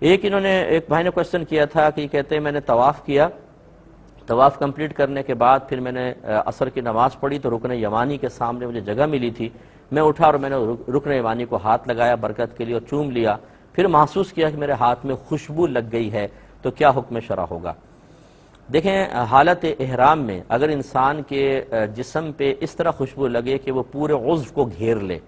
ایک بھائی نے کوشچن کیا تھا کہ کہتے ہیں میں نے طواف کیا، طواف کمپلیٹ کرنے کے بعد پھر میں نے عصر کی نماز پڑھی تو رکن یمانی کے سامنے مجھے جگہ ملی تھی، میں اٹھا اور میں نے رکن یمانی کو ہاتھ لگایا برکت کے لیے اور چوم لیا، پھر محسوس کیا کہ میرے ہاتھ میں خوشبو لگ گئی ہے، تو کیا حکم شرع ہوگا؟ دیکھیں، حالت احرام میں اگر انسان کے جسم پہ اس طرح خوشبو لگے کہ وہ پورے عضو کو گھیر لے،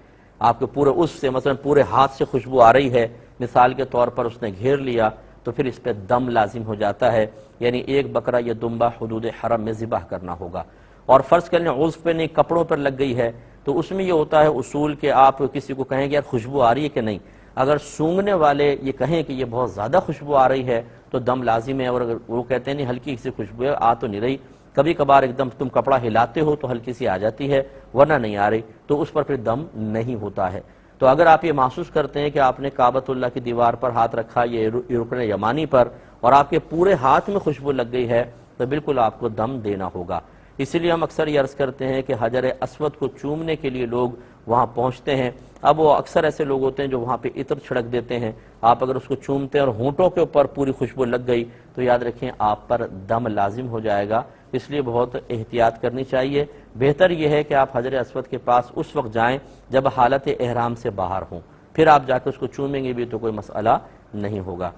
آپ کے پورے عضو سے مثلا پورے ہاتھ سے خوشبو آ رہی ہے مثال کے طور پر، اس نے گھیر لیا تو پھر اس پہ دم لازم ہو جاتا ہے، یعنی ایک بکرا یا دمبا حدود حرم میں ذبح کرنا ہوگا۔ اور فرض کر لیں عضو پہ نہیں کپڑوں پر لگ گئی ہے تو اس میں یہ ہوتا ہے اصول کہ آپ کسی کو کہیں گے یار خوشبو آ رہی ہے کہ نہیں، اگر سونگھنے والے یہ کہیں کہ یہ بہت زیادہ خوشبو آ رہی ہے تو دم لازم ہے، اور اگر وہ کہتے ہیں نہیں ہلکی سی خوشبو ہے آ تو نہیں رہی، کبھی کبھار ایک دم تم کپڑا ہلاتے ہو تو ہلکی سی آ جاتی ہے ورنہ نہیں آ رہی، تو اس پر پھر دم نہیں ہوتا ہے۔ تو اگر آپ یہ محسوس کرتے ہیں کہ آپ نے کعبۃ اللہ کی دیوار پر ہاتھ رکھا یہ رکن یمانی پر اور آپ کے پورے ہاتھ میں خوشبو لگ گئی ہے تو بالکل آپ کو دم دینا ہوگا۔ اسی لیے ہم اکثر یہ عرض کرتے ہیں کہ حجر اسود کو چومنے کے لیے لوگ وہاں پہنچتے ہیں، اب وہ اکثر ایسے لوگ ہوتے ہیں جو وہاں پہ عطر چھڑک دیتے ہیں، آپ اگر اس کو چومتے ہیں اور ہونٹوں کے اوپر پوری خوشبو لگ گئی تو یاد رکھیں آپ پر دم لازم ہو جائے گا، اس لیے بہت احتیاط کرنی چاہیے۔ بہتر یہ ہے کہ آپ حجر اسود کے پاس اس وقت جائیں جب حالت احرام سے باہر ہوں، پھر آپ جا کے اس کو چومیں گے بھی تو کوئی مسئلہ نہیں ہوگا۔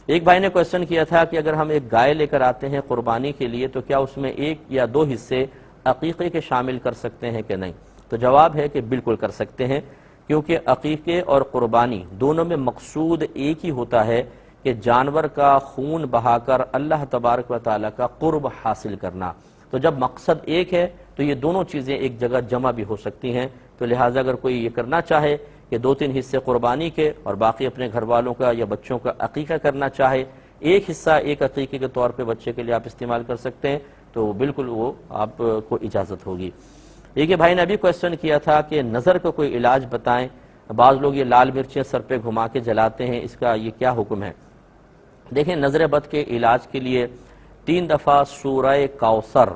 ایک بھائی نے کوشچن کیا تھا کہ اگر ہم ایک گائے لے کر آتے ہیں قربانی کے لیے تو کیا اس میں ایک یا دو حصے عقیقے کے شامل کر سکتے ہیں کہ نہیں؟ تو جواب ہے کہ بالکل کر سکتے ہیں، کیونکہ عقیقے اور قربانی دونوں میں مقصود ایک ہی ہوتا ہے کہ جانور کا خون بہا کر اللہ تبارک و تعالیٰ کا قرب حاصل کرنا۔ تو جب مقصد ایک ہے تو یہ دونوں چیزیں ایک جگہ جمع بھی ہو سکتی ہیں، تو لہٰذا اگر کوئی یہ کرنا چاہے کہ 2-3 حصے قربانی کے اور باقی اپنے گھر والوں کا یا بچوں کا عقیقہ کرنا چاہے، ایک حصہ ایک عقیقے کے طور پہ بچے کے لیے آپ استعمال کر سکتے ہیں، تو بالکل وہ آپ کو اجازت ہوگی۔ ایک بھائی نے ابھی کوشچن کیا تھا کہ نظر کا کوئی علاج بتائیں، بعض لوگ یہ لال مرچیں سر پہ گھما کے جلاتے ہیں، اس کا یہ کیا حکم ہے؟ دیکھیں، نظر بد کے علاج کے لیے 3 دفعہ سورہ کوثر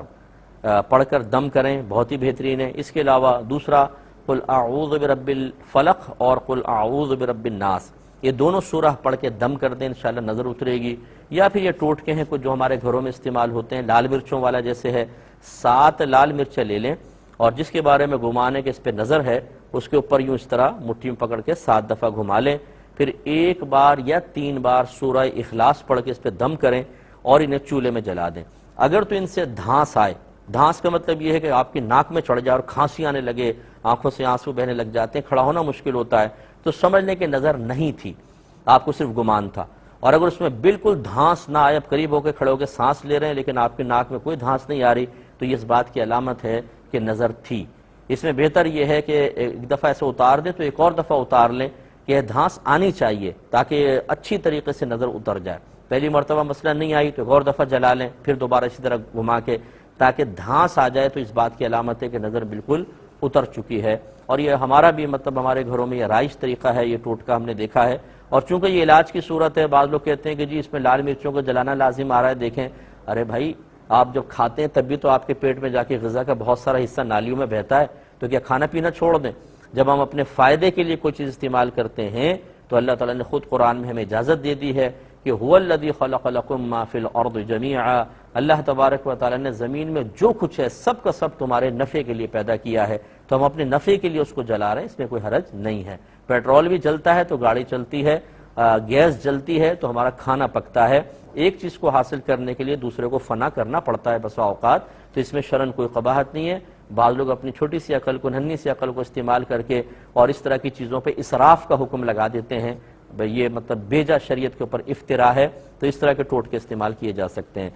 پڑھ کر دم کریں، بہت ہی بہترین ہے۔ اس کے علاوہ دوسرا قل اعوذ برب الفلق اور قل اعوذ برب الناس، یہ دونوں سورہ پڑھ کے دم کر دیں، انشاءاللہ نظر اترے گی۔ یا پھر یہ ٹوٹکے ہیں کچھ جو ہمارے گھروں میں استعمال ہوتے ہیں لال مرچوں والا جیسے ہے، 7 لال مرچیں لے لیں اور جس کے بارے میں گمان ہے کہ اس پہ نظر ہے اس کے اوپر یوں اس طرح مٹھی میں پکڑ کے 7 دفعہ گھما لیں، پھر 1 بار یا 3 بار سورہ اخلاص پڑھ کے اس پہ دم کریں اور انہیں چولہے میں جلا دیں۔ اگر تو ان سے دھانس آئے، دھانس کا مطلب یہ ہے کہ آپ کی ناک میں چڑھ جائے اور کھانسی آنے لگے، آنکھوں سے آنسو بہنے لگ جاتے ہیں، کھڑا ہونا مشکل ہوتا ہے، تو سمجھ لیں کہ نظر نہیں تھی، آپ کو صرف گمان تھا۔ اور اگر اس میں بالکل دھانس نہ آئے، اب قریب ہو کے کھڑے ہو کے سانس لے رہے ہیں لیکن آپ کی ناک میں کوئی دھانس نہیں آ رہی، تو یہ اس بات کی علامت ہے کہ نظر تھی۔ اس میں بہتر یہ ہے کہ ایک دفعہ ایسے اتار دیں تو ایک اور دفعہ اتار لیں کہ دھانس آنی چاہیے تاکہ اچھی طریقے سے نظر اتر جائے۔ پہلی مرتبہ مسئلہ نہیں آئی تو ایک اور دفعہ جلا لیں، پھر دوبارہ اسی طرح گھما کے تاکہ دھانس آ جائے، تو اس بات کی علامت ہے کہ نظر بالکل اتر چکی ہے۔ اور یہ ہمارا بھی ہمارے گھروں میں یہ رائج طریقہ ہے، یہ ٹوٹکا ہم نے دیکھا ہے۔ اور چونکہ یہ علاج کی صورت ہے، بعض لوگ کہتے ہیں کہ جی اس میں لال مرچوں کو جلانا لازم آ رہا ہے، دیکھیں ارے بھائی آپ جب کھاتے ہیں تب بھی تو آپ کے پیٹ میں جا کے غذا کا بہت سارا حصہ نالیوں میں بہتا ہے، تو کیا کھانا پینا چھوڑ دیں؟ جب ہم اپنے فائدے کے لیے کوئی چیز استعمال کرتے ہیں تو اللہ تعالیٰ نے خود قرآن میں ہمیں اجازت دے دی ہے کہ هو الذی خلق لکم ما فی الارض جمیعا، اللہ تبارک و تعالیٰ نے زمین میں جو کچھ ہے سب کا سب تمہارے نفع کے لیے پیدا کیا ہے، تو ہم اپنے نفع کے لیے اس کو جلا رہے ہیں، اس میں کوئی حرج نہیں ہے۔ پیٹرول بھی جلتا ہے تو گاڑی چلتی ہے، گیس جلتی ہے تو ہمارا کھانا پکتا ہے، ایک چیز کو حاصل کرنے کے لیے دوسرے کو فنا کرنا پڑتا ہے بسا اوقات، تو اس میں شرعاً کوئی قباحت نہیں ہے۔ بعض لوگ اپنی چھوٹی سی عقل کو، ننھی سی عقل کو استعمال کر کے اور اس طرح کی چیزوں پہ اسراف کا حکم لگا دیتے ہیں، یہ مطلب بیجا شریعت کے اوپر افتراء ہے، تو اس طرح کے ٹوٹکے استعمال کیے جا سکتے ہیں۔